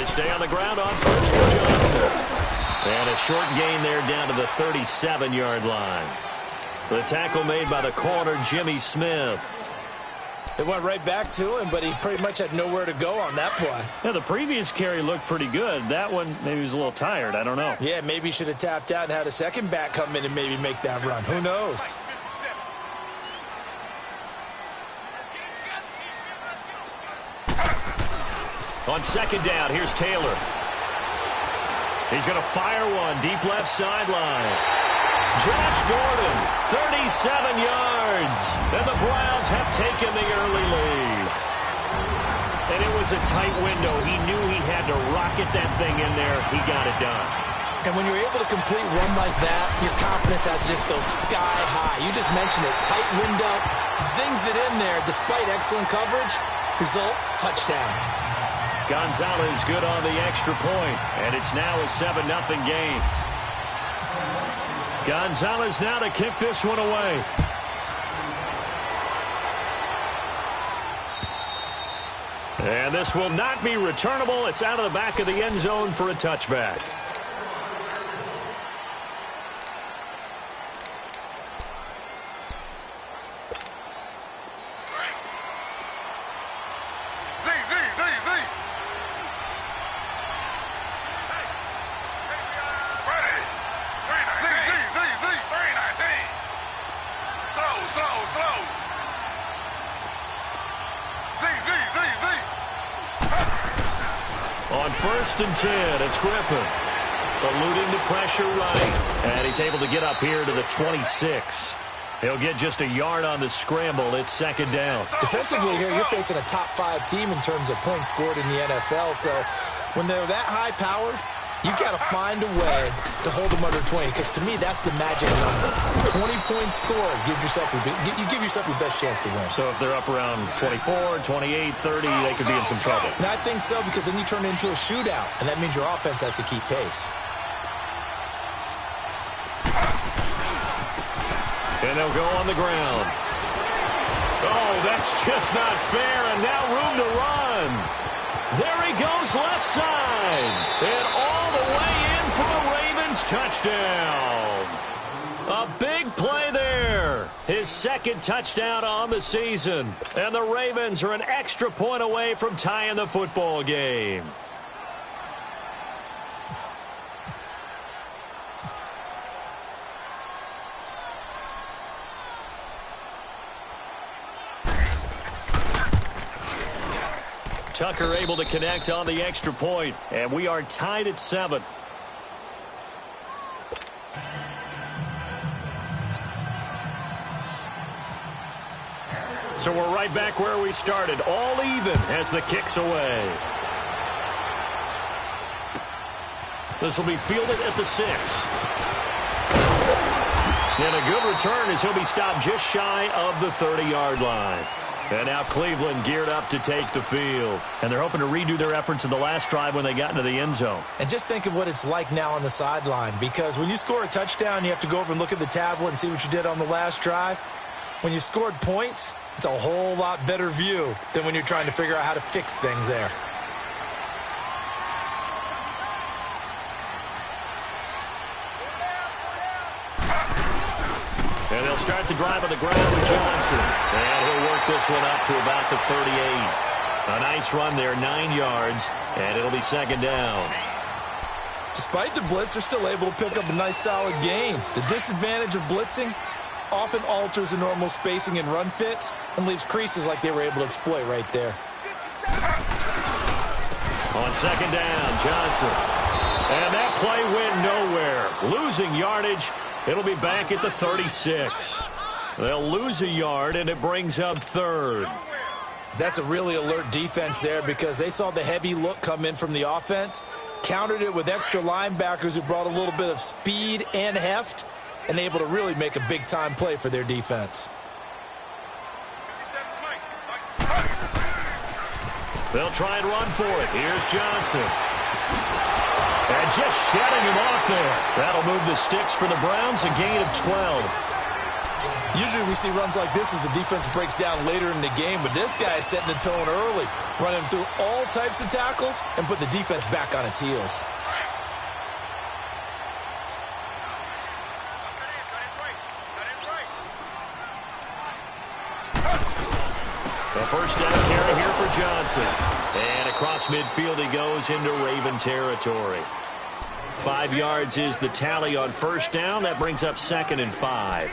They stay on the ground on first for Johnson. And a short gain there down to the 37-yard line. The tackle made by the corner, Jimmy Smith. It went right back to him, but he pretty much had nowhere to go on that play. Yeah, the previous carry looked pretty good. That one, maybe he was a little tired. I don't know. Yeah, maybe he should have tapped out and had a second back come in and maybe make that run. Who knows? On second down, here's Taylor. He's going to fire one deep left sideline. Josh Gordon, 37 yards. And the Browns have taken the early lead. And it was a tight window. He knew he had to rocket that thing in there. He got it done. And when you're able to complete one like that, your confidence has to just go sky high. You just mentioned it. Tight window, zings it in there despite excellent coverage. Result, touchdown. Gonzalez good on the extra point. And it's now a 7-0 game. Gonzalez now to kick this one away. And this will not be returnable. It's out of the back of the end zone for a touchback. On 1st and 10, it's Griffin. Eluding the pressure right. And he's able to get up here to the 26. He'll get just a yard on the scramble. It's second down. Defensively here, you're facing a top-5 team in terms of points scored in the NFL. So when they're that high-powered, you've got to find a way to hold them under 20. Because to me, that's the magic number. 20-point score gives yourself you give yourself your best chance to win. So if they're up around 24, 28, 30, they could be in some trouble. And I think so, because then you turn it into a shootout, and that means your offense has to keep pace. And they'll go on the ground. Oh, that's just not fair, and now room to run. There he goes left side. And all the way in for a Ravens touchdown. A big play there. His second touchdown on the season. And the Ravens are an extra point away from tying the football game. Tucker able to connect on the extra point, and we are tied at 7. So we're right back where we started, all even as the kick's away. This will be fielded at the 6. And a good return as he'll be stopped just shy of the 30-yard line. And now Cleveland geared up to take the field. And they're hoping to redo their efforts in the last drive when they got into the end zone. And just think of what it's like now on the sideline. Because when you score a touchdown, you have to go over and look at the tablet and see what you did on the last drive. When you scored points, it's a whole lot better view than when you're trying to figure out how to fix things there. And they'll start the drive on the ground with Johnson. And he'll work this one up to about the 38. A nice run there, 9 yards, and it'll be second down. Despite the blitz, they're still able to pick up a nice solid gain. The disadvantage of blitzing often alters the normal spacing and run fits and leaves creases like they were able to exploit right there. On second down, Johnson. And that play went nowhere. Losing yardage. It'll be back at the 36. They'll lose a yard, and it brings up 3rd. That's a really alert defense there because they saw the heavy look come in from the offense, countered it with extra linebackers who brought a little bit of speed and heft, and able to really make a big-time play for their defense. They'll try and run for it. Here's Johnson. And just shedding him off there. That'll move the sticks for the Browns, a gain of 12. Usually we see runs like this as the defense breaks down later in the game, but this guy is setting the tone early, running through all types of tackles and put the defense back on its heels. The first down carry here for Johnson. And across midfield he goes into Raven territory. 5 yards is the tally on first down. That brings up 2nd and 5.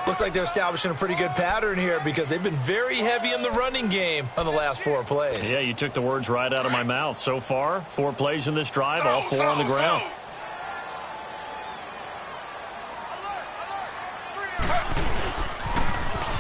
Looks like they're establishing a pretty good pattern here because they've been very heavy in the running game on the last 4 plays. Yeah, you took the words right out of my mouth. So far, 4 plays in this drive, all 4 on the ground.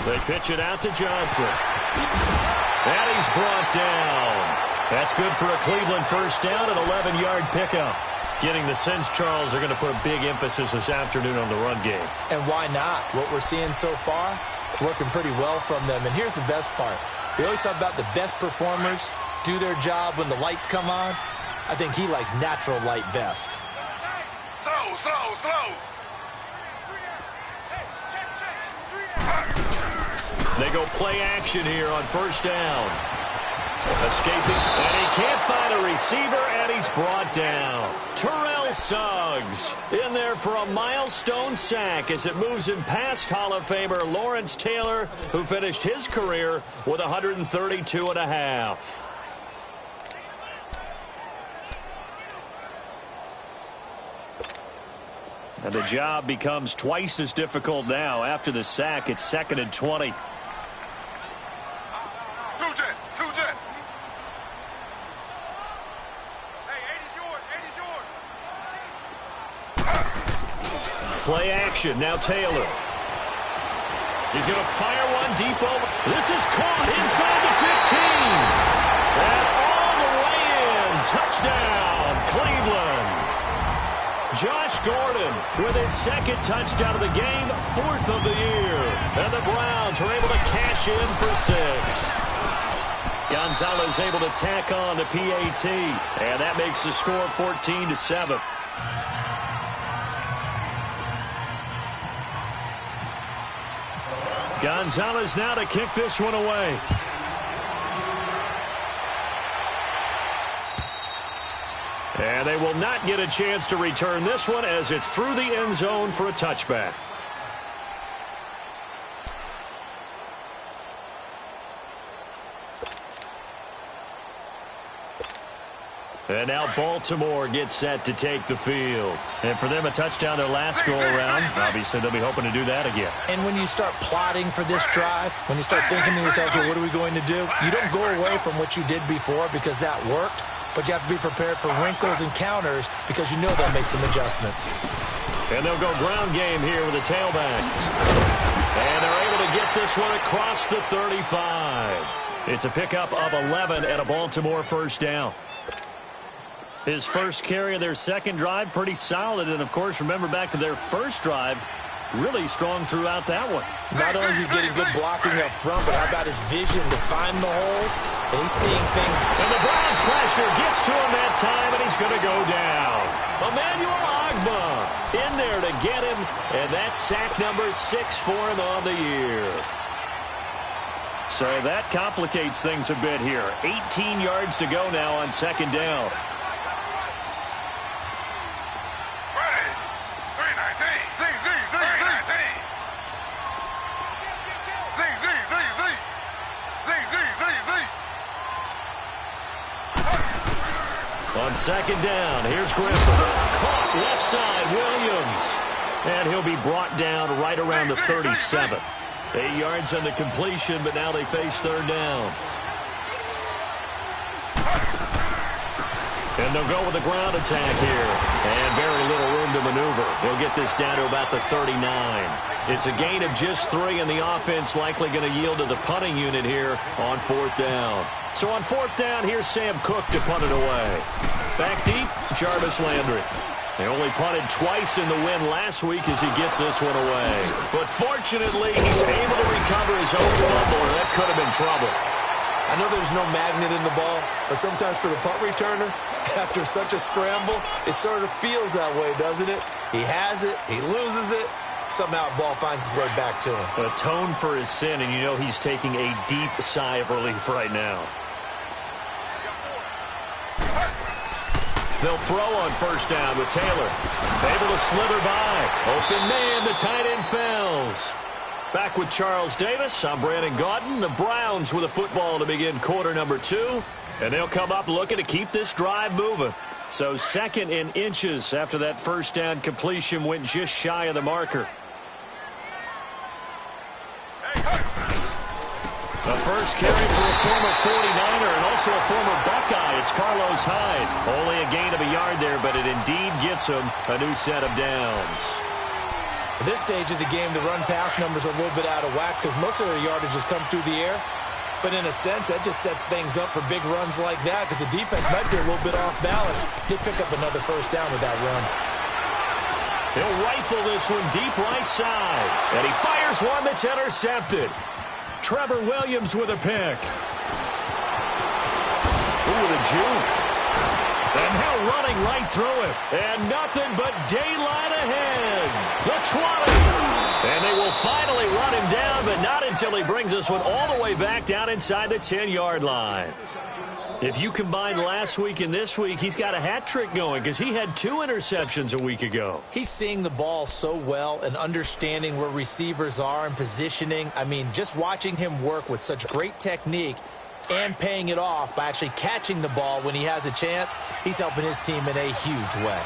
They pitch it out to Johnson. And he's brought down. That's good for a Cleveland first down, an 11-yard pickup. Getting the sense, Charles, they're going to put a big emphasis this afternoon on the run game. And why not? What we're seeing so far, working pretty well from them. And here's the best part. We always talk about the best performers do their job when the lights come on. I think he likes natural light best. Slow. They go play action here on first down. Escaping, and he can't find a receiver, and he's brought down. Terrell Suggs in there for a milestone sack as it moves him past Hall of Famer Lawrence Taylor, who finished his career with 132.5. And the job becomes twice as difficult now. After the sack, it's 2nd and 20. Play action, now Taylor. He's going to fire one deep over. This is caught inside the 15. And all the way in. Touchdown, Cleveland. Josh Gordon with his 2nd touchdown of the game, 4th of the year. And the Browns are able to cash in for 6. Gonzalez able to tack on the PAT. And that makes the score 14-7. Gonzalez now to kick this one away. And they will not get a chance to return this one as it's through the end zone for a touchback. And now Baltimore gets set to take the field. And for them, a touchdown their last go-around. Obviously, they'll be hoping to do that again. And when you start plotting for this drive, when you start thinking to yourself, okay, what are we going to do? You don't go away from what you did before because that worked, but you have to be prepared for wrinkles and counters because you know they'll make some adjustments. And they'll go ground game here with a tailback. And they're able to get this one across the 35. It's a pickup of 11 and a Baltimore first down. His first carry of their second drive, pretty solid. And, of course, remember back to their first drive, really strong throughout that one. Not only is he getting good blocking up front, but how about his vision to find the holes? And he's seeing things. And the Browns pressure gets to him that time, and he's going to go down. Emmanuel Ogbah in there to get him, and that's sack number 6 for him on the year. So that complicates things a bit here. 18 yards to go now on second down. On second down, here's Griffin. Caught left side, Williams. And he'll be brought down right around the 37. 8 yards on the completion, but now they face third down. And they'll go with a ground attack here. And very little room to maneuver. They'll get this down to about the 39. It's a gain of just 3, and the offense likely going to yield to the punting unit here on fourth down. So on fourth down, here's Sam Cook to punt it away. Back deep, Jarvis Landry. They only punted twice in the win last week as he gets this one away. But fortunately, he's able to recover his own fumble, and that could have been trouble. I know there's no magnet in the ball, but sometimes for the punt returner, after such a scramble, it sort of feels that way, doesn't it? He has it, he loses it, somehow the ball finds its way back to him. Atone for his sin, and you know he's taking a deep sigh of relief right now. They'll throw on first down with Taylor. Able to slither by. Open man, the tight end fells. Back with Charles Davis. I'm Brandon Gaudin. The Browns with a football to begin quarter number 2. And they'll come up looking to keep this drive moving. So 2nd in inches after that first down completion went just shy of the marker. The first carry for a former 49er and also a former Buckeye. It's Carlos Hyde. Only a gain of a yard there, but it indeed gets him a new set of downs. At this stage of the game, the run-pass numbers are a little bit out of whack because most of their yardage has come through the air. But in a sense, that just sets things up for big runs like that because the defense might be a little bit off balance. They pick up another first down with that run. He'll rifle this one deep right side. And he fires one that's intercepted. Trevor Williams with a pick. Ooh, the juke. And now running right through it. And nothing but daylight ahead. The 20. And they will finally run him down, but not until he brings this one all the way back down inside the 10-yard line. If you combine last week and this week, he's got a hat trick going because he had 2 interceptions a week ago. He's seeing the ball so well and understanding where receivers are and positioning. I mean, just watching him work with such great technique and paying it off by actually catching the ball when he has a chance, he's helping his team in a huge way.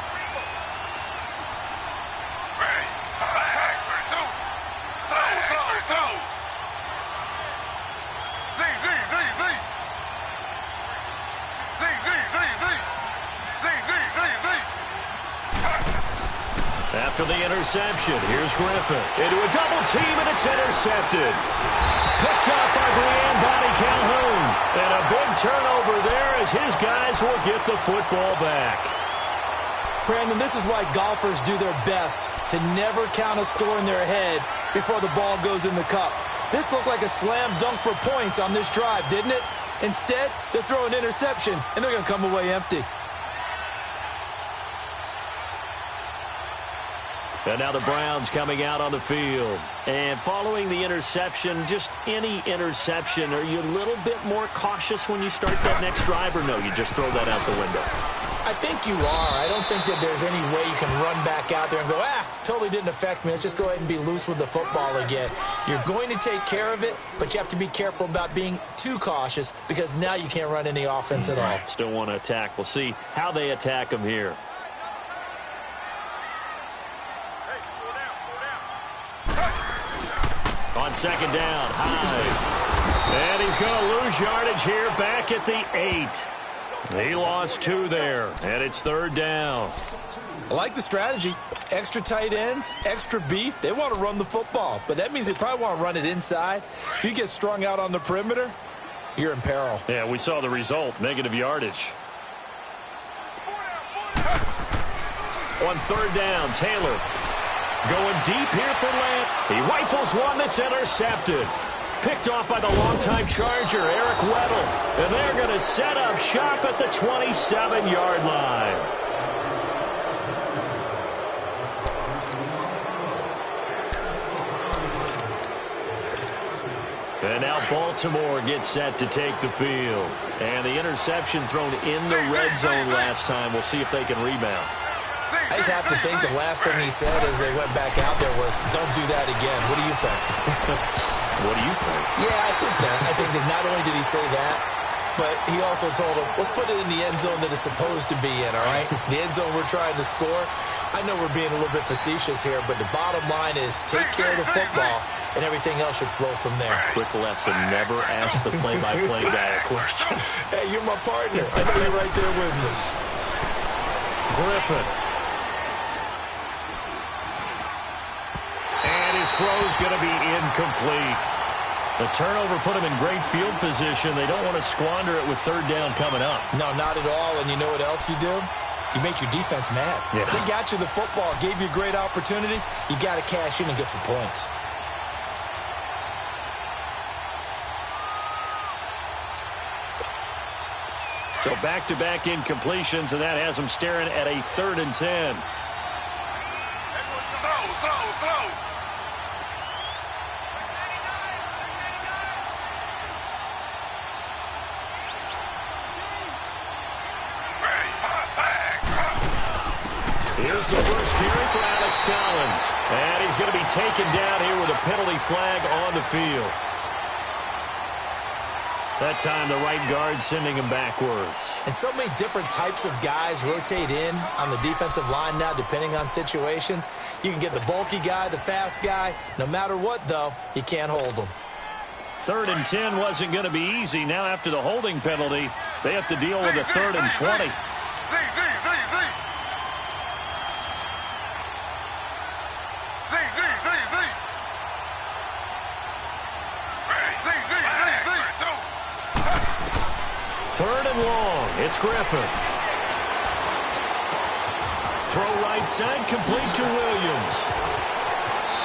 After the interception, here's Griffin into a double team, and it's intercepted. Picked up by Brian Calhoun. And a big turnover there as his guys will get the football back. Brandon, this is why golfers do their best to never count a score in their head before the ball goes in the cup. This looked like a slam dunk for points on this drive, didn't it? Instead, they throw an interception, and they're going to come away empty. And now the Browns coming out on the field. And following the interception, just any interception, are you a little bit more cautious when you start that next drive, or no, you just throw that out the window? I think you are. I don't think that there's any way you can run back out there and go, totally didn't affect me. Let's just go ahead and be loose with the football again. You're going to take care of it, but you have to be careful about being too cautious because now you can't run any offense at all. Still want to attack. We'll see how they attack them here. On second down, Hyde. And he's going to lose yardage here back at the 8. He lost 2 there, and it's third down. I like the strategy. Extra tight ends, extra beef. They want to run the football, but that means they probably want to run it inside. If you get strung out on the perimeter, you're in peril. Yeah, we saw the result, negative yardage. On third down, Taylor. Going deep here for Lamb. He rifles one that's intercepted. Picked off by the longtime Charger, Eric Weddle. And they're going to set up shop at the 27-yard line. And now Baltimore gets set to take the field. And the interception thrown in the red zone last time. We'll see if they can rebound. I just have to think the last thing he said as they went back out there was, don't do that again. What do you think? What do you think? Yeah, I think that. I think that not only did he say that, but he also told him, let's put it in the end zone that it's supposed to be in, all right? The end zone we're trying to score. I know we're being a little bit facetious here, but the bottom line is take care of the football, and everything else should flow from there. Quick lesson, never ask the play-by-play guy a question. Hey, you're my partner. I know you're right there with me. Griffin. And his throw's going to be incomplete. The turnover put him in great field position. They don't want to squander it with third down coming up. No, not at all. And you know what else you do? You make your defense mad. Yeah. They got you the football, gave you a great opportunity. You got to cash in and get some points. So back-to-back incompletions, and that has them staring at a 3rd and 10. the first carry for Alex Collins. And he's going to be taken down here with a penalty flag on the field. That time, the right guard sending him backwards. And so many different types of guys rotate in on the defensive line now, depending on situations. You can get the bulky guy, the fast guy. No matter what, though, you can't hold them. 3rd and 10 wasn't going to be easy. Now, after the holding penalty, they have to deal with a 3rd and 20. Third and long. It's Griffin. Throw right side, complete to Williams.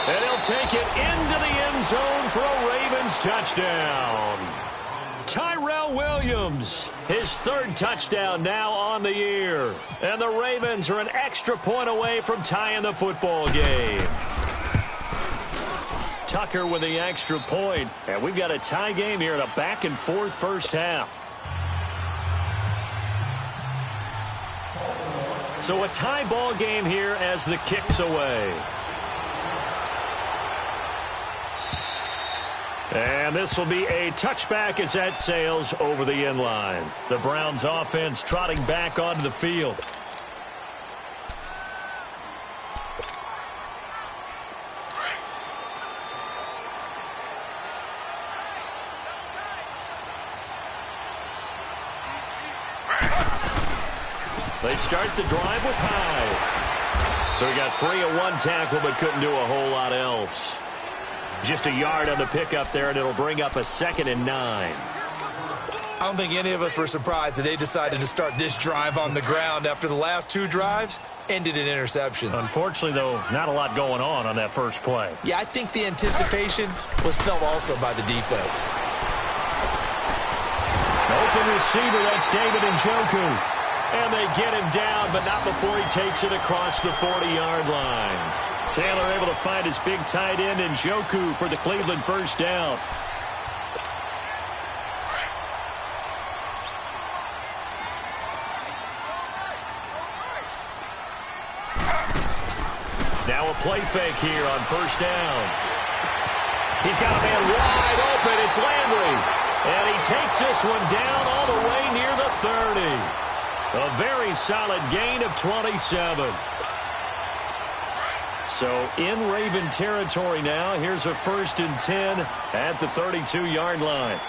And he'll take it into the end zone for a Ravens touchdown. Tyrell Williams, his 3rd touchdown now on the year. And the Ravens are an extra point away from tying the football game. Tucker with the extra point. And we've got a tie game here in a back-and-forth first half. So a tie ball game here as the kick's away. And this will be a touchback as that sails over the end line. The Browns offense trotting back onto the field. They start the drive with Hyde. So he got free of one tackle but couldn't do a whole lot else. Just a yard on the pickup there, and it'll bring up a 2nd and 9. I don't think any of us were surprised that they decided to start this drive on the ground after the last 2 drives ended in interceptions. Unfortunately, though, not a lot going on that first play. Yeah, I think the anticipation was felt also by the defense. Open receiver, that's David Njoku. And they get him down, but not before he takes it across the 40-yard line. Taylor able to find his big tight end Njoku for the Cleveland first down. Now a play fake here on first down. He's got a man wide open. It's Landry. And he takes this one down all the way near the 30. A very solid gain of 27. So in Raven territory now. Here's a 1st and 10 at the 32-yard line.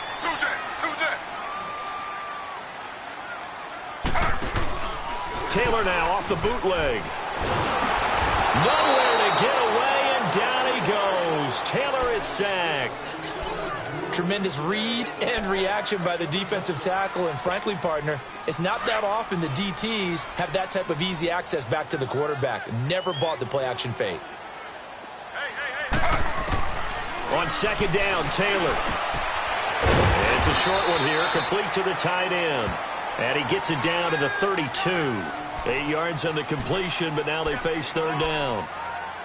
Taylor now off the bootleg. Nowhere to get away, and down he goes. Taylor is sacked. Tremendous read and reaction by the defensive tackle, and frankly, partner, it's not that often the DTs have that type of easy access back to the quarterback. Never bought the play-action fake. On 2nd down, Taylor. It's a short one here, complete to the tight end. And he gets it down to the 32. 8 yards on the completion, but now they face 3rd down.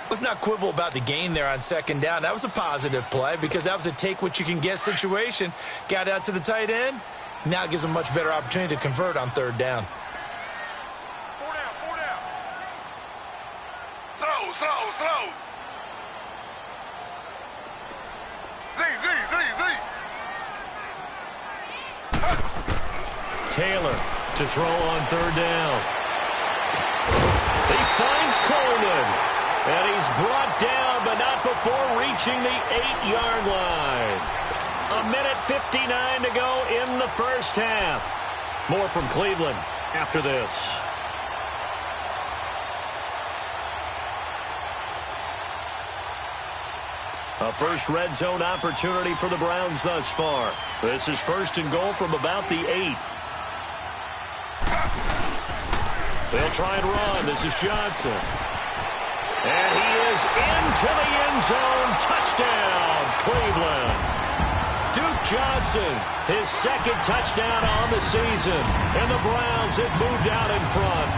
Let's not quibble about the gain there on 2nd down. That was a positive play because that was a take-what-you-can-get situation. Got out to the tight end. Now it gives them a much better opportunity to convert on 3rd down. 4 down. Slow. Z. Taylor to throw on 3rd down. He finds Coleman. And he's brought down, but not before reaching the 8-yard line. 1:59 to go in the first half. More from Cleveland after this. A first red zone opportunity for the Browns thus far. This is 1st and goal from about the 8. They'll try and run. This is Johnson. And he is into the end zone. Touchdown, Cleveland. Duke Johnson, his 2nd touchdown on the season. And the Browns have moved out in front.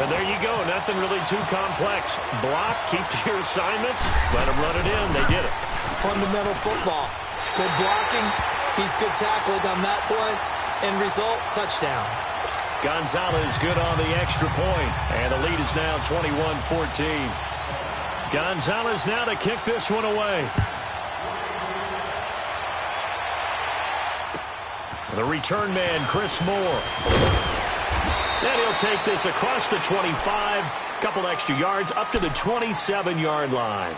And there you go. Nothing really too complex. Block, keep to your assignments, let them run it in. They did it. Fundamental football. Good blocking, beats good tackling on that play. End result, touchdown. Gonzalez good on the extra point, and the lead is now 21-14. Gonzalez now to kick this one away. The return man, Chris Moore. And he'll take this across the 25, couple extra yards up to the 27-yard line.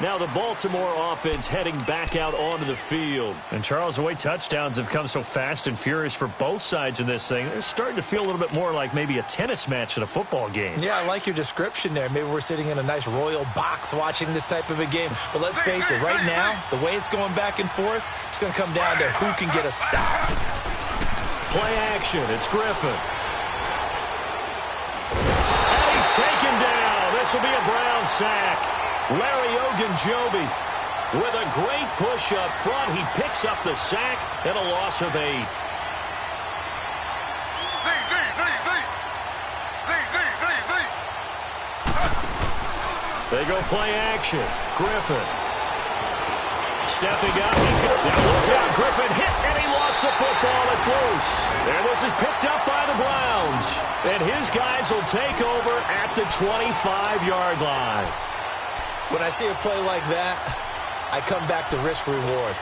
Now the Baltimore offense heading back out onto the field. And Charles, the way touchdowns have come so fast and furious for both sides in this thing, it's starting to feel a little bit more like maybe a tennis match than a football game. Yeah, I like your description there. Maybe we're sitting in a nice royal box watching this type of a game. But let's face it, right now, the way it's going back and forth, it's going to come down to who can get a stop. Play action. It's Griffin. And he's taken down. This will be a Brown sack. Larry Ogunjobi with a great push up front. He picks up the sack and a loss of 8. They go play action. Griffin stepping up. He's going to look out. Griffin hit, and he lost the football. It's loose. And this is picked up by the Browns. And his guys will take over at the 25-yard line. When I see a play like that, I come back to risk-reward.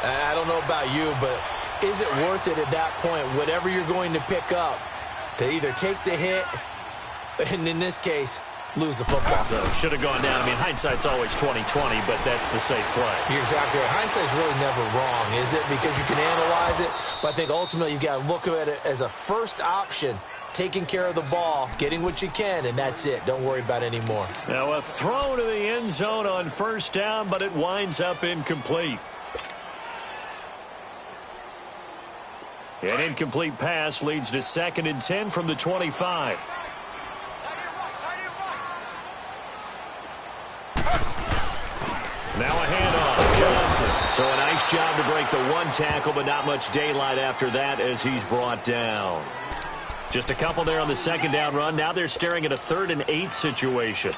I don't know about you, but is it worth it at that point, whatever you're going to pick up, to either take the hit, and in this case, lose the football? So should have gone down. I mean, hindsight's always 20/20, but that's the safe play. You're exactly right. Hindsight's really never wrong, is it? Because you can analyze it, but I think ultimately you got to look at it as a first option. Taking care of the ball, getting what you can, and that's it. Don't worry about it anymore. Now a throw to the end zone on first down, but it winds up incomplete. An incomplete pass leads to 2nd and 10 from the 25. Now a handoff, Johnson. So a nice job to break the one tackle, but not much daylight after that as he's brought down. Just a couple there on the 2nd down run. Now they're staring at a 3rd and 8 situation.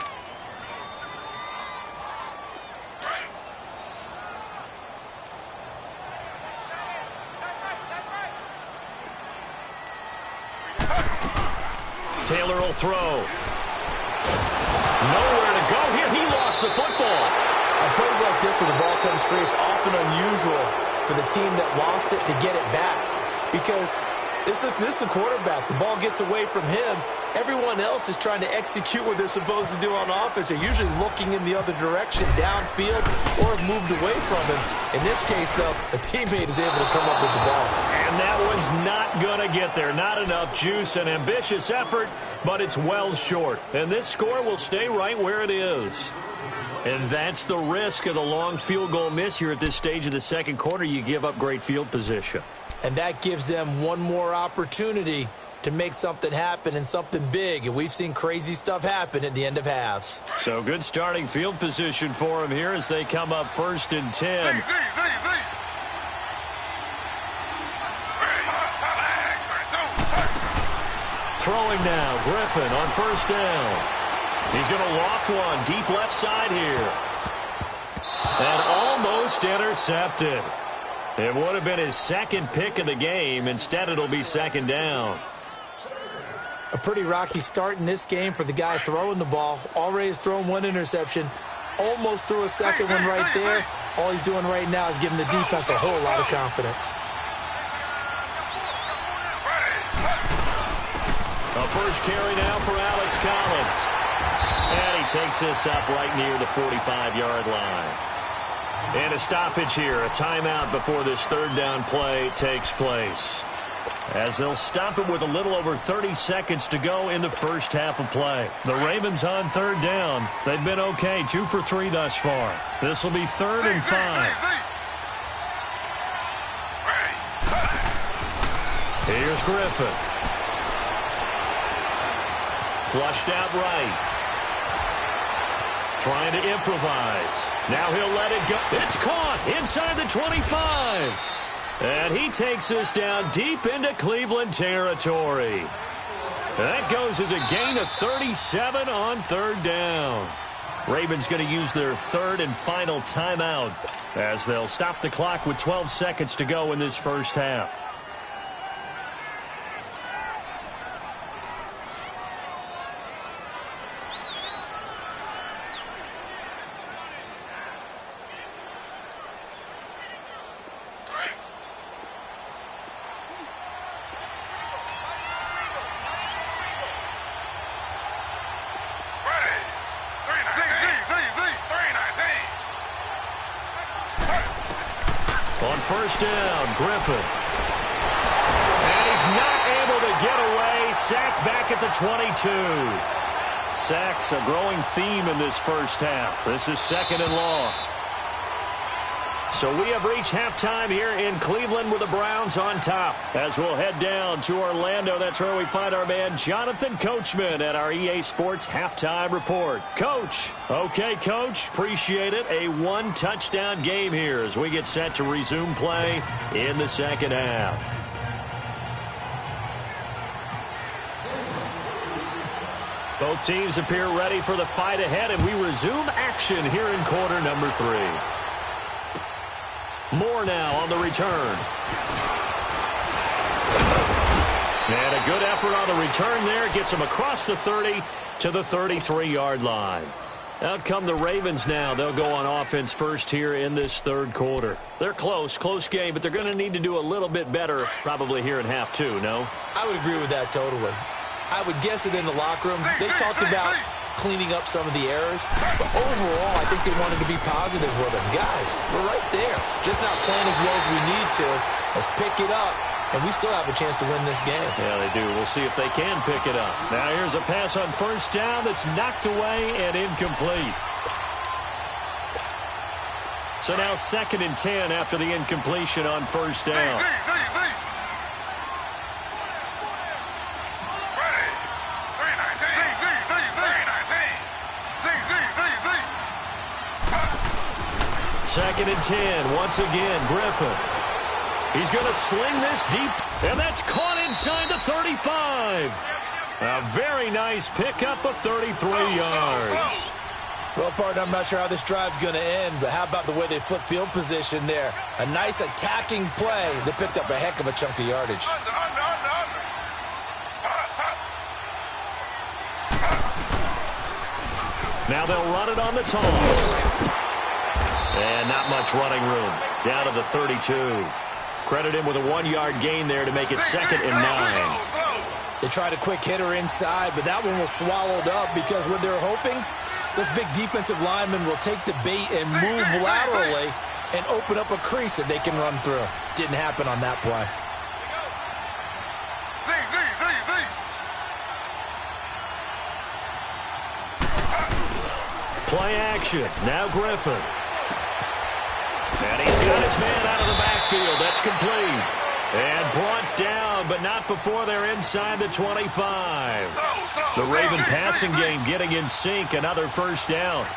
Taylor will throw. Nowhere to go here. He lost the football. On plays like this where the ball comes free, it's often unusual for the team that lost it to get it back. Because this is the quarterback. The ball gets away from him. Everyone else is trying to execute what they're supposed to do on offense. They're usually looking in the other direction, downfield, or have moved away from him. In this case, though, a teammate is able to come up with the ball. And that one's not going to get there. Not enough juice. An ambitious effort, but it's well short. And this score will stay right where it is. And that's the risk of the long field goal miss here at this stage of the 2nd quarter. You give up great field position. And that gives them one more opportunity to make something happen and something big. And we've seen crazy stuff happen at the end of halves. So good starting field position for them here as they come up 1st and 10. Throwing now, Griffin on 1st down. He's going to loft one deep left side here. And almost intercepted. It would have been his 2nd pick of the game. Instead, it'll be 2nd down. A pretty rocky start in this game for the guy throwing the ball. Already has thrown 1 interception. Almost threw a 2nd one right there. All he's doing right now is giving the defense a whole lot of confidence. A first carry now for Alex Collins. And he takes this up right near the 45-yard line. And a stoppage here, a timeout before this 3rd down play takes place. As they'll stop it with a little over 30 seconds to go in the first half of play. The Ravens on 3rd down. They've been okay, 2 for 3 thus far. This will be 3rd and 5. Here's Griffin. Flushed out right. Trying to improvise. Now he'll let it go. It's caught inside the 25. And he takes this down deep into Cleveland territory. That goes as a gain of 37 on 3rd down. Ravens going to use their 3rd and final timeout as they'll stop the clock with 12 seconds to go in this first half. On first down, Griffin. And he's not able to get away. Sacked back at the 22. Sacks a growing theme in this first half. This is second and long. So we have reached halftime here in Cleveland with the Browns on top. As we'll head down to Orlando, that's where we find our man Jonathan Coachman at our EA Sports Halftime Report. Coach. Okay, Coach. Appreciate it. A one-touchdown game here as we get set to resume play in the second half. Both teams appear ready for the fight ahead, and we resume action here in quarter number 3. Moore now on the return. And a good effort on the return there. Gets him across the 30 to the 33-yard line. Out come the Ravens now. They'll go on offense first here in this third quarter. They're close game, but they're going to need to do a little bit better probably here in half 2, no? I would agree with that totally. I would guess it in the locker room. They talked about cleaning up some of the errors, but overall, I think they wanted to be positive with them. Guys, we're right there. Just not playing as well as we need to. Let's pick it up, and we still have a chance to win this game. Yeah, they do. We'll see if they can pick it up. Now here's a pass on first down that's knocked away and incomplete. So now 2nd and 10 after the incompletion on first down. Second and 10, once again, Griffin. He's going to sling this deep, and that's caught inside the 35. A very nice pickup of 33 yards. Well, partner, I'm not sure how this drive's going to end, but how about the way they flip field position there? A nice attacking play that picked up a heck of a chunk of yardage. Now they'll run it on the toss. And not much running room. Down to the 32. Credit him with a 1-yard gain there to make it 2nd and 9. They tried a quick hitter inside, but that one was swallowed up because what they're hoping, those big defensive linemen will take the bait and move laterally and open up a crease that they can run through. Didn't happen on that play. Play action. Now Griffin. And he's got his man out of the backfield. That's complete. And brought down, but not before they're inside the 25. The Raven passing game getting in sync. Another first down.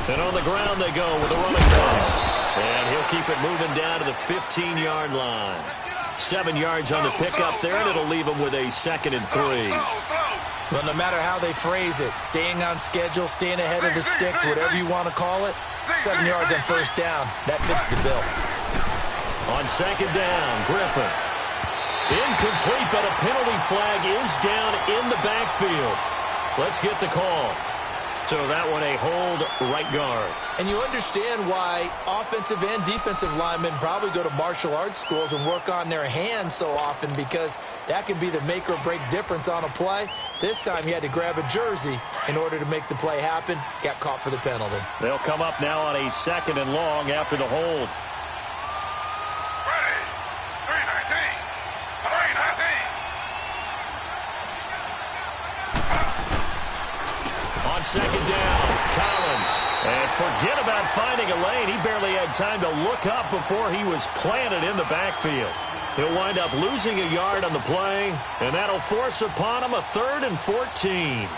And on the ground they go with a running back. And he'll keep it moving down to the 15-yard line. 7 yards on the pickup there, and it'll leave him with a 2nd and 3. Well, no matter how they phrase it, staying on schedule, staying ahead of the sticks, whatever you want to call it, 7 yards on first down, that fits the bill. On 2nd down, Griffin. Incomplete, but a penalty flag is down in the backfield. Let's get the call. So that one a hold right guard. And you understand why offensive and defensive linemen probably go to martial arts schools and work on their hands so often, because that can be the make or break difference on a play. This time he had to grab a jersey in order to make the play happen. Got caught for the penalty. They'll come up now on a 2nd and long after the hold. On 2nd down, Collins. And forget about finding a lane. He barely had time to look up before he was planted in the backfield. He'll wind up losing a yard on the play, and that'll force upon him a 3rd and 14.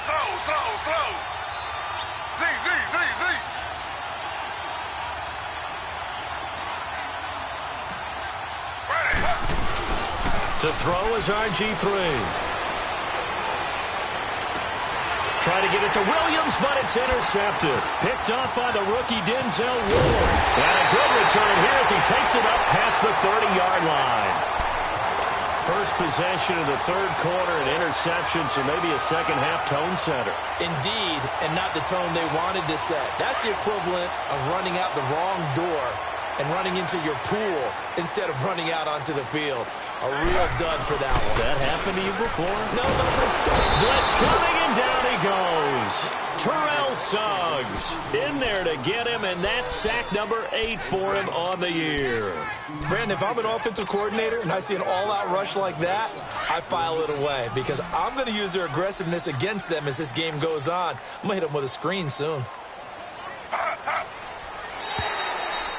Slow. Z. To throw is RG3. Try to get it to Williams, but it's intercepted. Picked up by the rookie Denzel Ward. And a good return here as he takes it up past the 30-yard line. First possession of the third quarter, an interception, so maybe a second-half tone setter. Indeed, and not the tone they wanted to set. That's the equivalent of running out the wrong door and running into your pool instead of running out onto the field. A real dud for that one. Has that happened to you before? No, let's start. Blitz coming, and down he goes. Terrell Suggs in there to get him, and that's sack number 8 for him on the year. Brandon, if I'm an offensive coordinator and I see an all-out rush like that, I file it away because I'm going to use their aggressiveness against them as this game goes on. I'm going to hit them with a screen soon.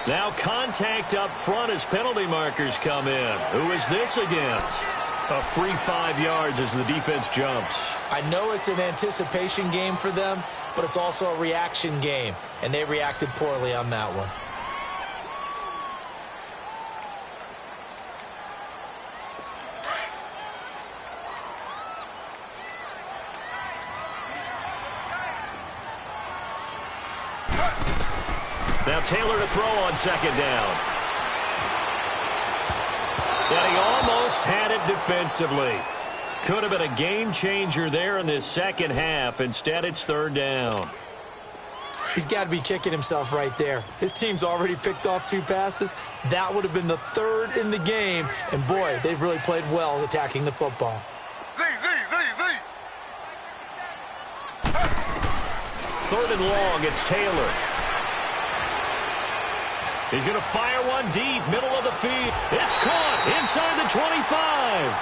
Now contact up front as penalty markers come in. Who is this against? A free 5 yards as the defense jumps. I know it's an anticipation game for them, but it's also a reaction game, and they reacted poorly on that one. Now Taylor to throw on second down. And he almost had it defensively. Could have been a game changer there in this second half. Instead, it's third down. He's got to be kicking himself right there. His team's already picked off 2 passes. That would have been the 3rd in the game. And, boy, they've really played well attacking the football. Third and long, it's Taylor. He's going to fire one deep, middle of the field. It's caught inside the 25.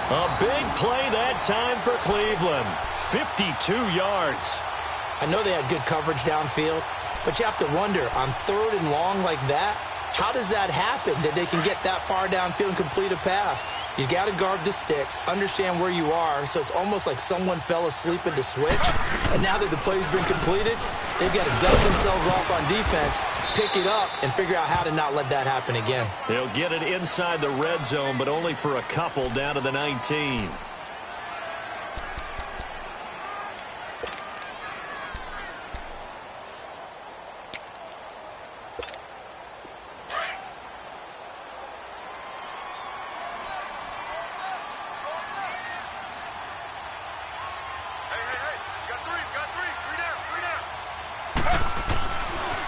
A big play that time for Cleveland. 52 yards. I know they had good coverage downfield, but you have to wonder, on 3rd and long like that, how does that happen that they can get that far downfield and complete a pass? You got to guard the sticks, understand where you are, so it's almost like someone fell asleep at the switch, and now that the play's been completed, they've got to dust themselves off on defense, pick it up, and figure out how to not let that happen again. They'll get it inside the red zone, but only for a couple down to the 19.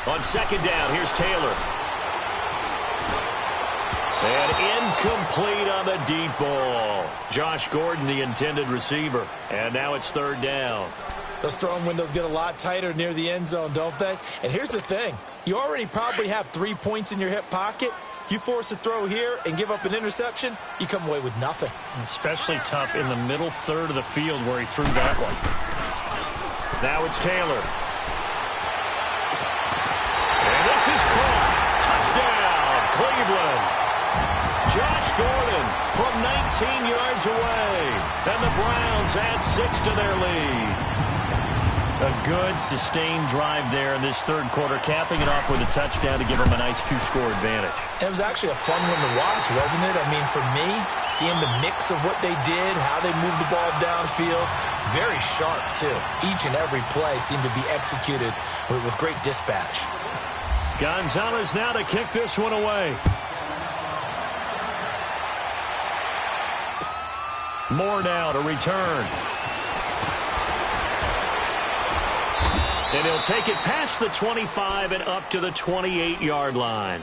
On second down, here's Taylor. And incomplete on the deep ball. Josh Gordon, the intended receiver. And now it's third down. Those throwing windows get a lot tighter near the end zone, don't they? And here's the thing. You already probably have 3 points in your hip pocket. You force a throw here and give up an interception, you come away with nothing. Especially tough in the middle third of the field where he threw that one. Now it's Taylor. And this is caught. Touchdown, Cleveland. Josh Gordon from 19 yards away. And the Browns add 6 to their lead. A good, sustained drive there in this third quarter, capping it off with a touchdown to give them a nice 2-score advantage. It was actually a fun one to watch, wasn't it? I mean, for me, seeing the mix of what they did, how they moved the ball downfield, very sharp, too. Each and every play seemed to be executed with great dispatch. Gonzalez now to kick this one away. Moore now to return. And he'll take it past the 25 and up to the 28-yard line.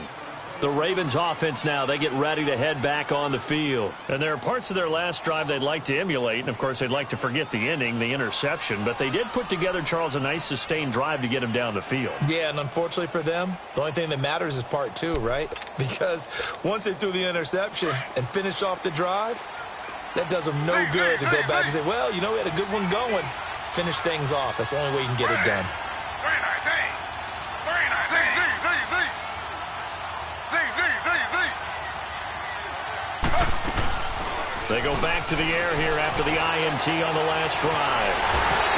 The Ravens offense now, they get ready to head back on the field. And there are parts of their last drive they'd like to emulate. And, of course, they'd like to forget the ending, the interception. But they did put together, Charles, a nice sustained drive to get him down the field. Yeah, and unfortunately for them, the only thing that matters is part 2, right? Because once they threw the interception and finished off the drive, that does them no good to go back and say, well, you know, we had a good one going. Finish things off. That's the only way you can get it done. They go back to the air here after the INT on the last drive.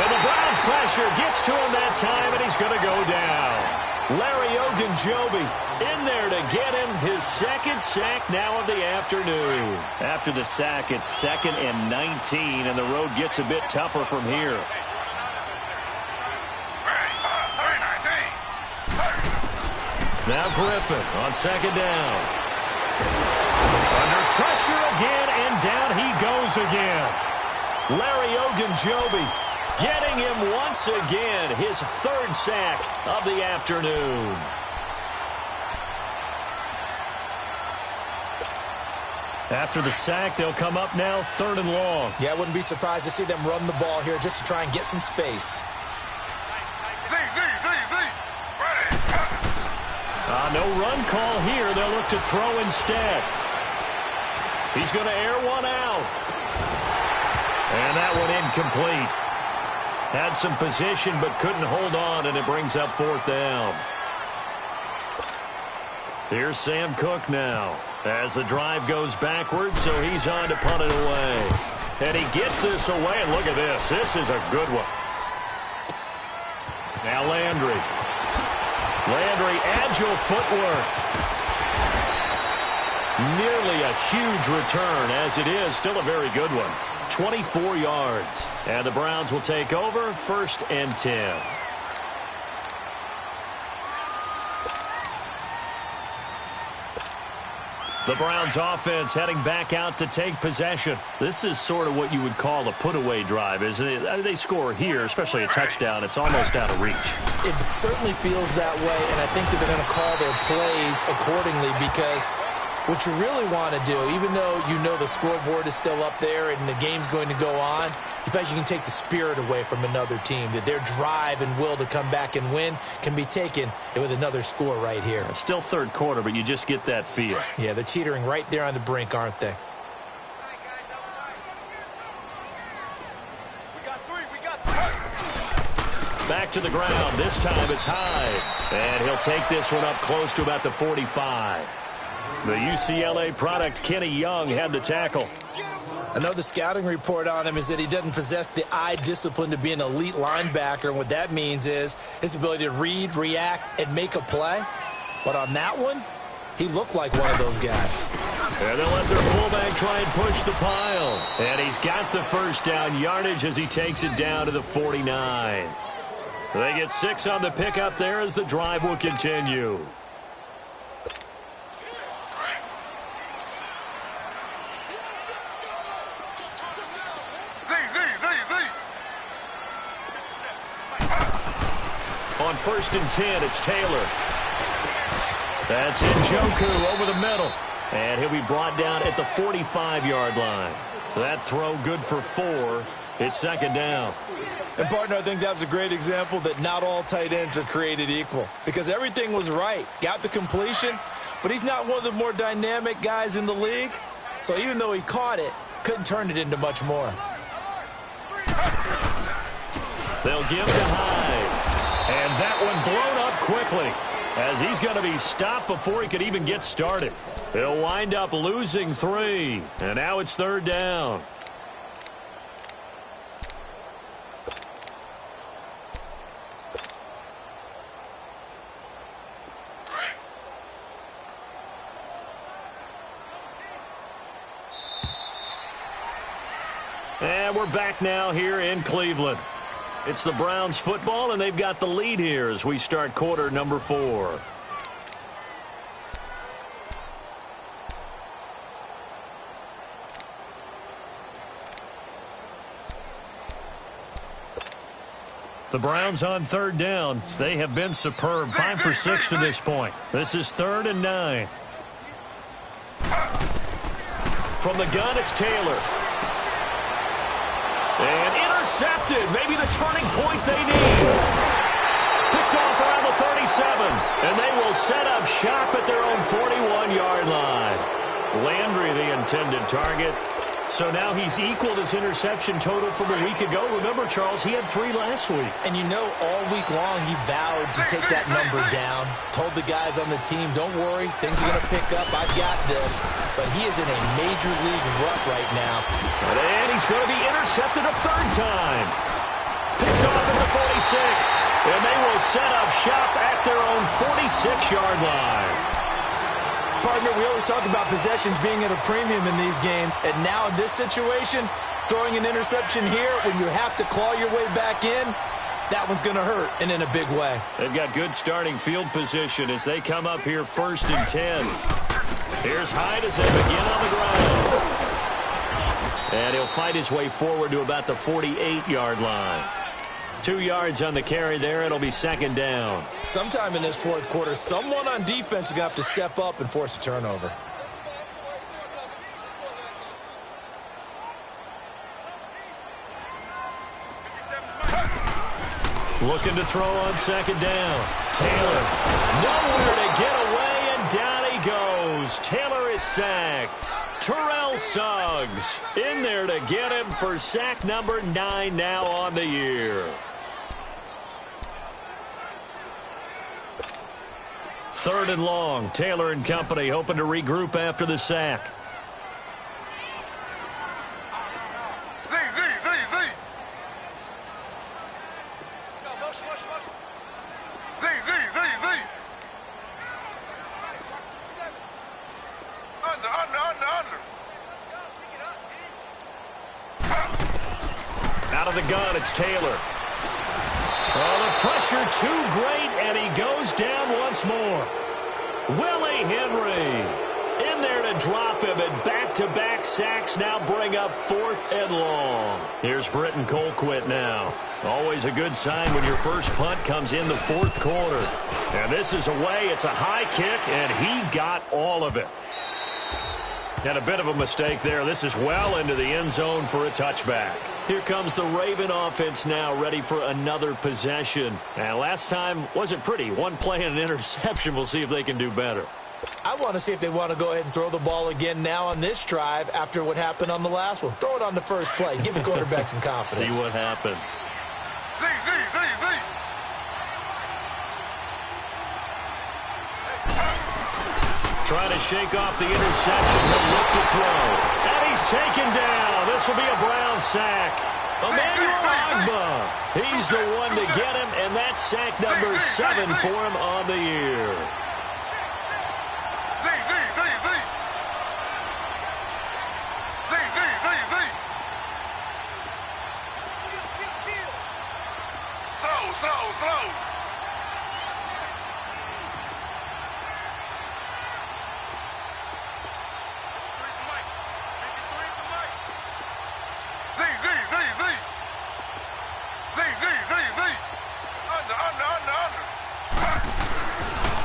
And the Browns pressure gets to him that time, and he's going to go down. Larry Ogunjobi in there to get him his second sack now of the afternoon. After the sack, it's 2nd and 19, and the road gets a bit tougher from here. Now Griffin on second down. Under pressure again, and down he goes again. Larry Ogunjobi getting him once again, his 3rd sack of the afternoon. After the sack, they'll come up now 3rd and long. Yeah, I wouldn't be surprised to see them run the ball here just to try and get some space. No run call here. They'll look to throw instead. He's going to air one out. And that one incomplete. Had some position but couldn't hold on, and it brings up 4th down. Here's Sam Cook now as the drive goes backwards, so he's on to punt it away. And he gets this away, and look at this. This is a good one. Now Landry. Landry, agile footwork. Nearly a huge return, as it is still a very good one. 24 yards. And the Browns will take over 1st and 10. The Browns offense heading back out to take possession. This is sort of what you would call a put-away drive, isn't it? They score here, especially a touchdown. It's almost out of reach. It certainly feels that way, and I think that they're going to call their plays accordingly because what you really want to do, even though you know the scoreboard is still up there and the game's going to go on, in fact, you can take the spirit away from another team, that their drive and will to come back and win can be taken with another score right here. It's still 3rd quarter, but you just get that feel. Yeah, they're teetering right there on the brink, aren't they? Back to the ground. This time it's high. And he'll take this one up close to about the 45. The UCLA product, Kenny Young, had the tackle. I know the scouting report on him is that he doesn't possess the eye discipline to be an elite linebacker, and what that means is his ability to read, react, and make a play. But on that one, he looked like one of those guys. And they'll let their fullback try and push the pile. And he's got the 1st down yardage as he takes it down to the 49. They get 6 on the pickup there as the drive will continue. On 1st and 10, it's Taylor. That's Njoku over the middle. And he'll be brought down at the 45-yard line. That throw good for 4. It's 2nd down. And, partner, I think that's a great example that not all tight ends are created equal. Because everything was right. Got the completion, but he's not one of the more dynamic guys in the league. So even though he caught it, couldn't turn it into much more. They'll give to Hyde. And that one blown up quickly as he's going to be stopped before he could even get started. He'll wind up losing 3. And now it's 3rd down. And we're back now here in Cleveland. It's the Browns football, and they've got the lead here as we start quarter number 4. The Browns on 3rd down. They have been superb. 5 for 6 to this point. This is 3rd and 9. From the gun, it's Taylor. And intercepted. Maybe the turning point they need. Picked off around the 37. And they will set up shop at their own 41-yard line. Landry, the intended target. So now he's equaled his interception total from a week ago. Remember, Charles, he had 3 last week. And you know, all week long he vowed to take that number down. Told the guys on the team, don't worry, things are going to pick up. I've got this. But he is in a major league rut right now. And he's going to be intercepted a 3rd time. Picked off at the 46. And they will set up shop at their own 46-yard line. Partner, we always talk about possessions being at a premium in these games, and now in this situation, throwing an interception here when you have to claw your way back in, that one's going to hurt, and in a big way. They've got good starting field position as they come up here 1st and 10. Here's Hyde as they begin on the ground. And he'll fight his way forward to about the 48-yard line. 2 yards on the carry there. It'll be 2nd down. Sometime in this 4th quarter, someone on defense is going to have to step up and force a turnover. Looking to throw on second down. Taylor, nowhere to get away, and down he goes. Taylor is sacked. Terrell Suggs in there to get him for sack number 9 now on the year. Third and long. Taylor and company hoping to regroup after the sack. Out of the gun, it's Taylor. Oh, the pressure too great, and he goes down once more. Willie Henry in there to drop him, and back-to-back sacks now bring up 4th and long. Here's Britton Colquitt now. Always a good sign when your first punt comes in the 4th quarter. And this is away. It's a high kick, and he got all of it. And a bit of a mistake there. This is well into the end zone for a touchback. Here comes the Raven offense now, ready for another possession. And last time wasn't pretty. One play and an interception. We'll see if they can do better. I want to see if they want to go ahead and throw the ball again now on this drive after what happened on the last one. Throw it on the first play. Give the quarterback some confidence. See what happens. Trying to shake off the interception. He'll look to throw. And he's taken down. This will be a Brown sack. Emmanuel Agba. He's the one to get him, and that's sack number 7 for him on the year. Slow.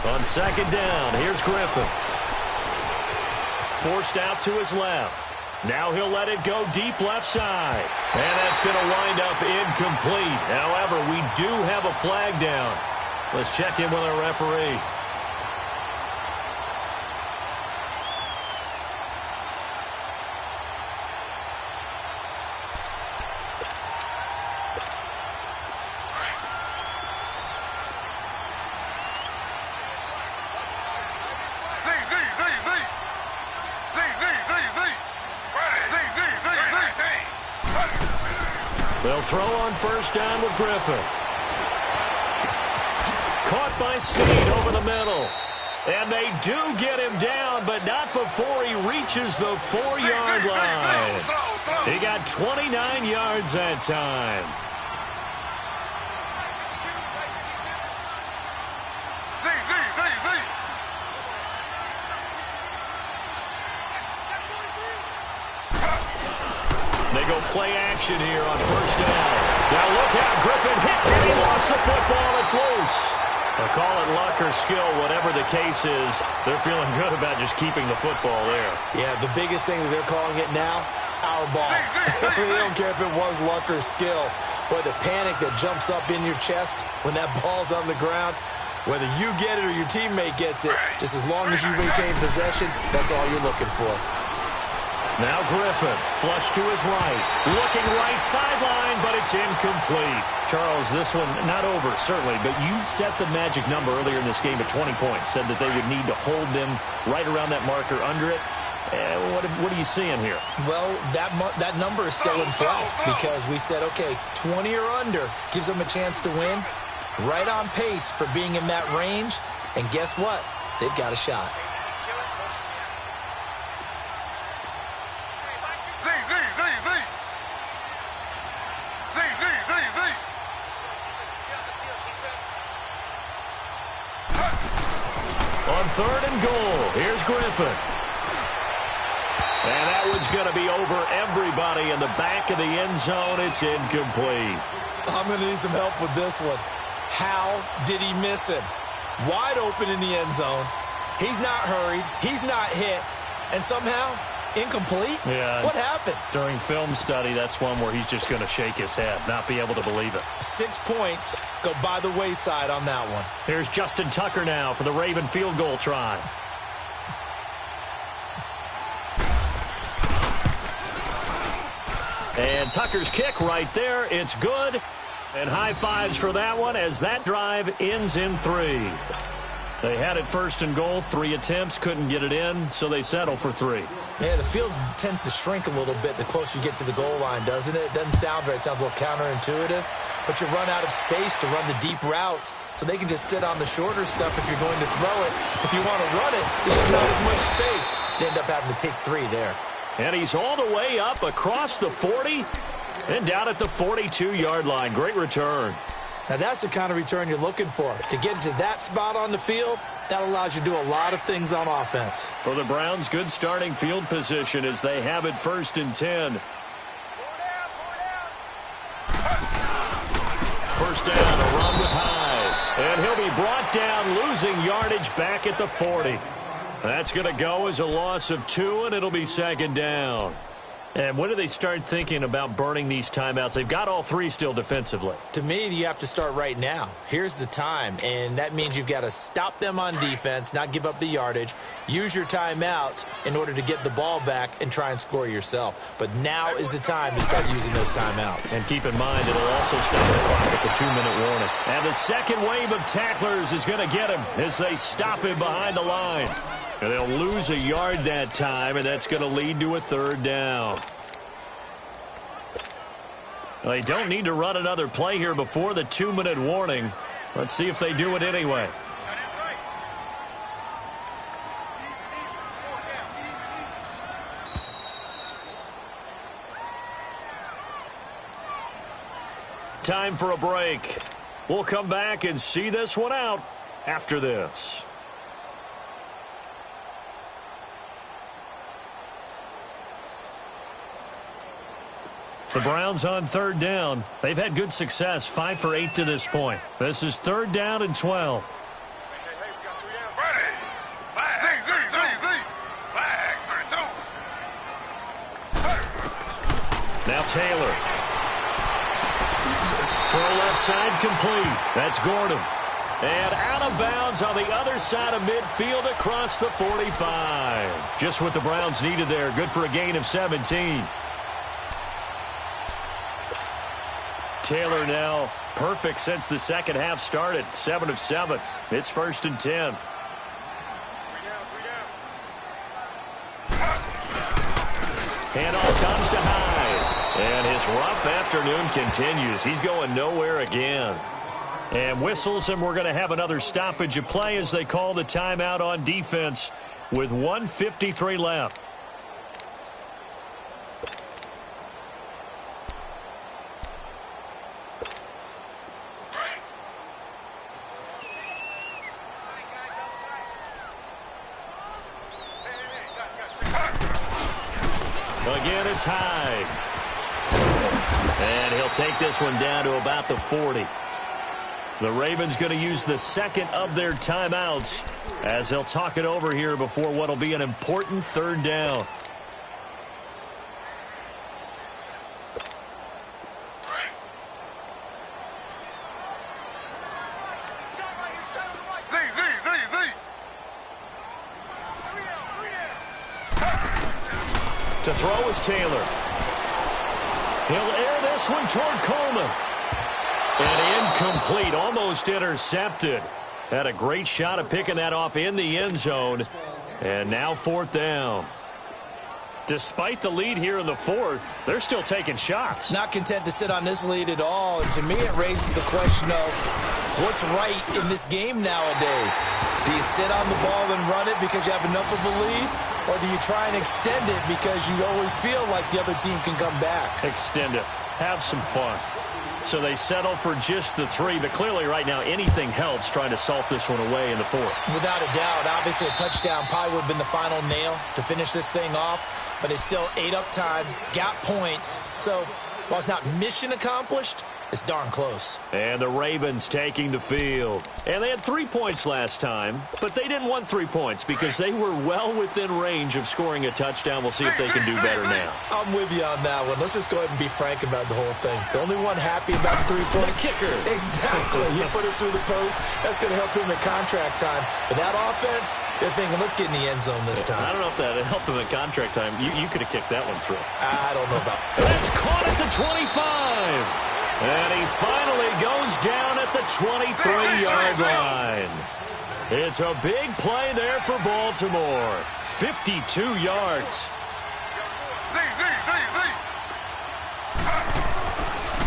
On second down, here's Griffin. Forced out to his left. Now he'll let it go deep left side. And that's going to wind up incomplete. However, we do have a flag down. Let's check in with our referee. They'll throw on first down with Griffin. Caught by Snead over the middle. And they do get him down, but not before he reaches the 4-yard line. He got 29 yards that time. They go play action here on first down. Now look out, Griffin hit, and he lost the football. It's loose. They'll call it luck or skill, whatever the case is. They're feeling good about just keeping the football there. Yeah, the biggest thing that they're calling it now, our ball. They don't care if it was luck or skill. But the panic that jumps up in your chest when that ball's on the ground, whether you get it or your teammate gets it, just as long as you retain possession, that's all you're looking for. Now Griffin, flush to his right. Looking right sideline, but it's incomplete. Charles, this one not over, certainly, but you set the magic number earlier in this game at 20 points. Said that they would need to hold them right around that marker under it. What are you seeing here? Well, that number is still in play because we said, okay, 20 or under gives them a chance to win. Right on pace for being in that range. And guess what? They've got a shot. On third and goal, here's Griffin. And that one's going to be over everybody in the back of the end zone. It's incomplete. I'm going to need some help with this one. How did he miss him? Wide open in the end zone. He's not hurried. He's not hit. And somehow Incomplete? Yeah. What happened? During film study, that's one where he's just going to shake his head, not be able to believe it. 6 points go by the wayside on that one. Here's Justin Tucker now for the Raven field goal try. And Tucker's kick right there. It's good. And high fives for that one as that drive ends in 3. They had it first and goal, 3 attempts, couldn't get it in, so they settle for 3. Yeah, the field tends to shrink a little bit the closer you get to the goal line, doesn't it? It doesn't sound right. It sounds a little counterintuitive. But you run out of space to run the deep routes, so they can just sit on the shorter stuff if you're going to throw it. If you want to run it, there's just not as much space. They end up having to take 3 there. And he's all the way up across the 40 and down at the 42-yard line. Great return. Now, that's the kind of return you're looking for. To get to that spot on the field, that allows you to do a lot of things on offense. For the Browns, good starting field position as they have it first and 10. First down, a run with Hyde. And he'll be brought down, losing yardage back at the 40. That's going to go as a loss of 2, and it'll be second down. And when do they start thinking about burning these timeouts? They've got all 3 still defensively. To me, you have to start right now. Here's the time, and that means you've got to stop them on defense, not give up the yardage, use your timeouts in order to get the ball back and try and score yourself. But now is the time to start using those timeouts. And keep in mind, it'll also stop the clock at the 2-minute warning. And the second wave of tacklers is going to get him as they stop him behind the line. And they'll lose a yard that time, and that's going to lead to a third down. They don't need to run another play here before the 2-minute warning. Let's see if they do it anyway. Time for a break. We'll come back and see this one out after this. The Browns on third down. They've had good success, 5 for 8 to this point. This is third down and 12. Now Taylor. Throw left side complete. That's Gordon. And out of bounds on the other side of midfield across the 45. Just what the Browns needed there. Good for a gain of 17. Taylor now perfect since the second half started. 7 of 7. It's first and 10. Handoff comes to Hyde. And his rough afternoon continues. He's going nowhere again. And whistles, and we're going to have another stoppage of play as they call the timeout on defense with 1:53 left. Again, it's Hyde. And he'll take this one down to about the 40. The Ravens going to use the second of their timeouts as they'll talk it over here before what will be an important third down. To throw is Taylor. He'll air this one toward Coleman. And incomplete, almost intercepted. Had a great shot at picking that off in the end zone. And now fourth down. Despite the lead here in the fourth, they're still taking shots. Not content to sit on this lead at all. And to me, it raises the question of what's right in this game nowadays. Do you sit on the ball and run it because you have enough of a lead? Or do you try and extend it because you always feel like the other team can come back? Extend it. Have some fun. So they settle for just the 3, but clearly right now anything helps trying to salt this one away in the fourth. Without a doubt. Obviously a touchdown probably would have been the final nail to finish this thing off, but it's still ate up time, got points. So while it's not mission accomplished, It's darn close. And the Ravens taking the field. And they had 3 points last time, but they didn't want 3 points because they were well within range of scoring a touchdown. We'll see if they can do better now. I'm with you on that one. Let's just go ahead and be frank about the whole thing. The only one happy about the 3-point kicker. Exactly. You put it through the post. That's going to help him at contract time. But that offense, they're thinking, let's get in the end zone this time. I don't know if that helped him at contract time. You could have kicked that one through. I don't know about that. That's caught at the 25. And he finally goes down at the 23-yard line. It's a big play there for Baltimore. 52 yards.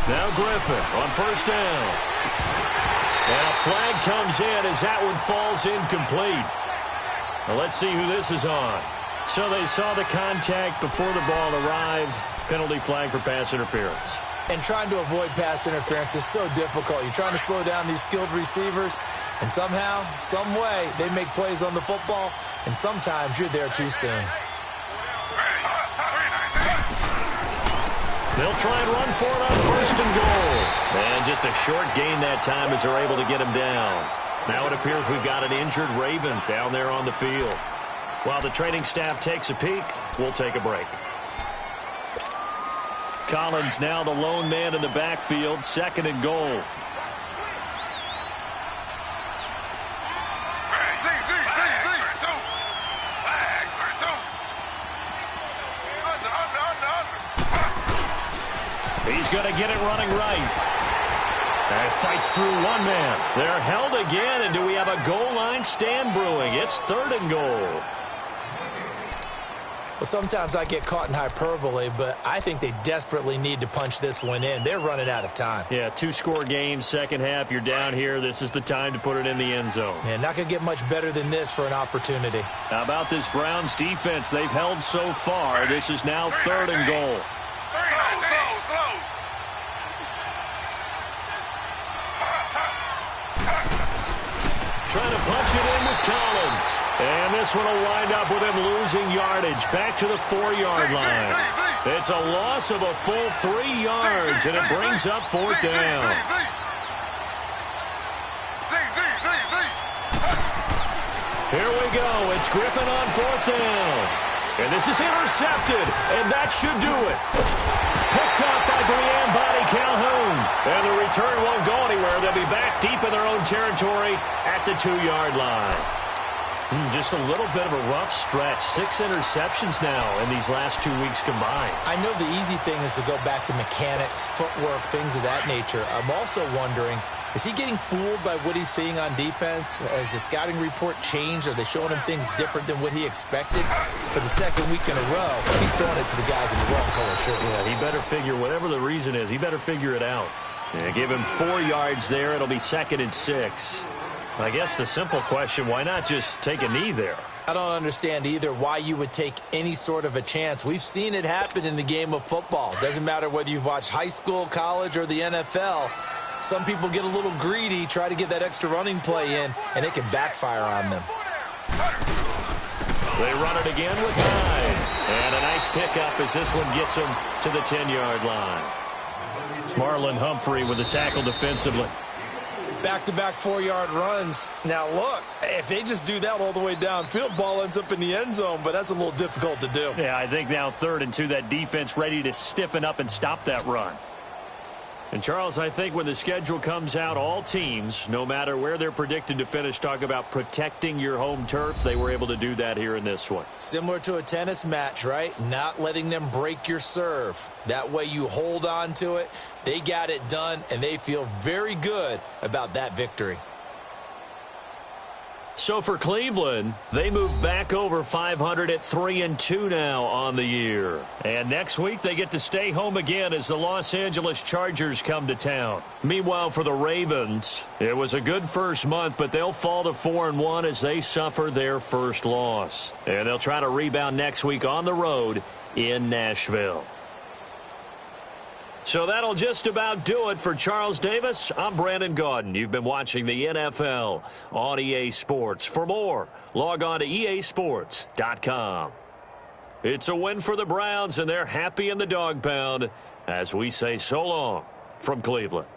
Now Griffin on first down. And a flag comes in as that one falls incomplete. Now let's see who this is on. So they saw the contact before the ball arrived. Penalty flag for pass interference. And trying to avoid pass interference is so difficult. You're trying to slow down these skilled receivers, and somehow, some way, they make plays on the football, and sometimes you're there too soon. They'll try and run for it on first and goal. And just a short gain that time as they're able to get him down. Now it appears we've got an injured Raven down there on the field. While the training staff takes a peek, we'll take a break. Collins now the lone man in the backfield, second and goal. He's going to get it running right. And fights through one man. They're held again, and do we have a goal line stand brewing? It's third and goal. Well, sometimes I get caught in hyperbole, but I think they desperately need to punch this one in. They're running out of time. Yeah, 2-score game, second half. You're down here. This is the time to put it in the end zone. Yeah, not going to get much better than this for an opportunity. How about this Browns defense? They've held so far. This is now third and goal. Slow. Trying to punch it in with Collins. And this one will wind up with him losing yardage back to the 4-yard line. It's a loss of a full 3 yards, and it brings up fourth down. Here we go. It's Griffin on fourth down. And this is intercepted, and that should do it. Picked up by Brianne Body Calhoun. And the return won't go anywhere. They'll be back deep in their own territory at the 2-yard line. Just a little bit of a rough stretch. 6 interceptions now in these last 2 weeks combined. I know the easy thing is to go back to mechanics, footwork, things of that nature. I'm also wondering, is he getting fooled by what he's seeing on defense? Has the scouting report changed? Are they showing him things different than what he expected? For the second week in a row, he's throwing it to the guys in the wrong color shirts. Yeah, he better figure, whatever the reason is, he better figure it out. Yeah, give him 4 yards there. It'll be 2nd and 6. I guess the simple question, why not just take a knee there? I don't understand either why you would take any sort of a chance. We've seen it happen in the game of football. Doesn't matter whether you've watched high school, college, or the NFL. Some people get a little greedy, try to get that extra running play in, and it can backfire on them. They run it again with 9. And a nice pickup as this one gets them to the 10-yard line. Marlon Humphrey with the tackle defensively. Back-to-back 4-yard runs. Now, look, if they just do that all the way downfield, ball ends up in the end zone, but that's a little difficult to do. Yeah, I think now 3rd and 2, that defense ready to stiffen up and stop that run. And, Charles, I think when the schedule comes out, all teams, no matter where they're predicted to finish, talk about protecting your home turf. They were able to do that here in this one. Similar to a tennis match, right? Not letting them break your serve. That way you hold on to it. They got it done, and they feel very good about that victory. So for Cleveland, they move back over 500 at 3-2 now on the year. And next week they get to stay home again as the Los Angeles Chargers come to town. Meanwhile for the Ravens, it was a good first month, but they'll fall to 4-1 as they suffer their first loss. And they'll try to rebound next week on the road in Nashville. So that'll just about do it for Charles Davis. I'm Brandon Gaudin. You've been watching the NFL on EA Sports. For more, log on to easports.com. It's a win for the Browns, and they're happy in the dog pound as we say so long from Cleveland.